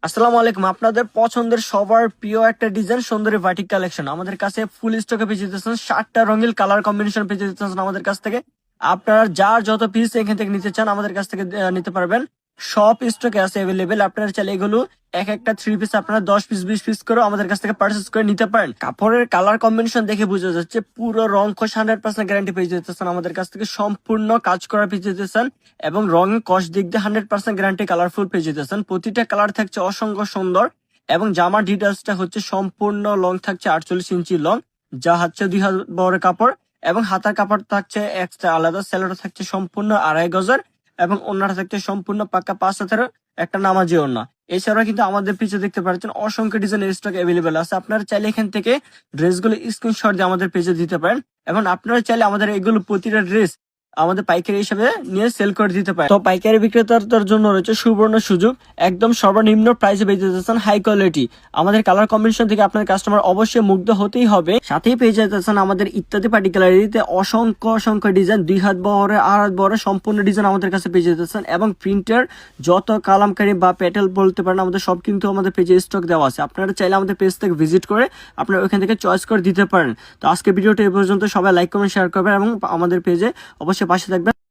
আসসালামু আলাইকুম। আপনাদের পছন্দের সবার প্রিয় একটা ডিজাইন সুন্দরী বাটিক কালেকশন আমাদের কাছে ফুল স্টকে পেয়ে যেতেছেন। 60টা রঙিন কালার কম্বিনেশন পেয়ে যেতেছেন আমাদের কাছ থেকে। আপনারা যার যত পিস এখান থেকে নিতে চান আমাদের কাছ থেকে নিতে পারবেন। সব স্টকে আছে অ্যাভেলেবেল। আপনারা চাইলে এগুলো এক একটা থ্রি পিস আপনারা 10 পিস 20 পিস করে আমাদের কাছ থেকে পারচেস করে নিতে পারেন। কাপড়ের কালার কম্বিনেশন দেখে বোঝা যাচ্ছে পুরো রং কষ 100% গ্যারান্টি পেয়ে যেতেছেন আমাদের কাছ থেকে। সম্পূর্ণ কাজ করা পেয়ে যেতেছেন এবং রং কষ দিক দিয়ে 100% গ্যারান্টি কালারফুল পেয়ে যেতেছেন। প্রতিটা কালার থাকছে অসংখ্য সুন্দর এবং জামার ডিটেলসটা হচ্ছে সম্পূর্ণ লং থাকছে 48 ইঞ্চি লং, যা হচ্ছে 2 হাত বড় কাপড় এবং হাতার কাপড় থাকছে এক্সট্রা আলাদা। সেলোটা থাকছে সম্পূর্ণ 2.5 গজের এবং ওড়নাটা থাকছে সম্পূর্ণ পাক্কা 5 হাতের একটা নামাজি ওড়না। এছাড়া কিন্তু আমাদের পিছে দেখতে পাচ্ছেন অসংখ্য ডিজাইনের স্টক অ্যাভেলেবেল আছে। আপনারা চাইলে এখান থেকে ড্রেসগুলো স্ক্রিনশট দিয়ে আমাদের পেজে দিতে পারেন এবং আপনারা চাইলে আমাদের এগুলো প্রতিটা ড্রেস আমাদের পাইকারি হিসেবে নিয়ে সেল করে দিতে পারে। তো পাইকারি বিক্রেতাদের জন্য রয়েছে সুবর্ণ সুযোগ। একদম সর্বনিম্ন প্রাইসে পেয়ে যেতেছেন হাই কোয়ালিটি। আমাদের কালার কম্বিনেশন থেকে আপনার কাস্টমার অবশ্যই মুগ্ধ হতেই হবে। সাথেই পেয়ে যেতেছেন আমাদের ইত্যাদি পার্টিকুলারিতে অসংখ্য অসংখ্য ডিজাইন, 2 হাত বহরে 2.5 হাত বহরে সম্পূর্ণ ডিজাইন আমাদের কাছে পেয়ে যেতেছেন এবং প্রিন্টের যত কালামকারী বা প্যাটেল বলতে পারেন আমাদের সব কিন্তু আমাদের পেজে স্টক দেওয়া আছে। আপনারা চাইলে আমাদের পেজ থেকে ভিজিট করে আপনারা ওইখান থেকে চয়েস করে দিতে পারেন। তো আজকে ভিডিওটা এই পর্যন্ত। সবাই লাইক কমেন্ট শেয়ার করবেন এবং আমাদের পেজে অবশ্যই পাশে থাকবেন।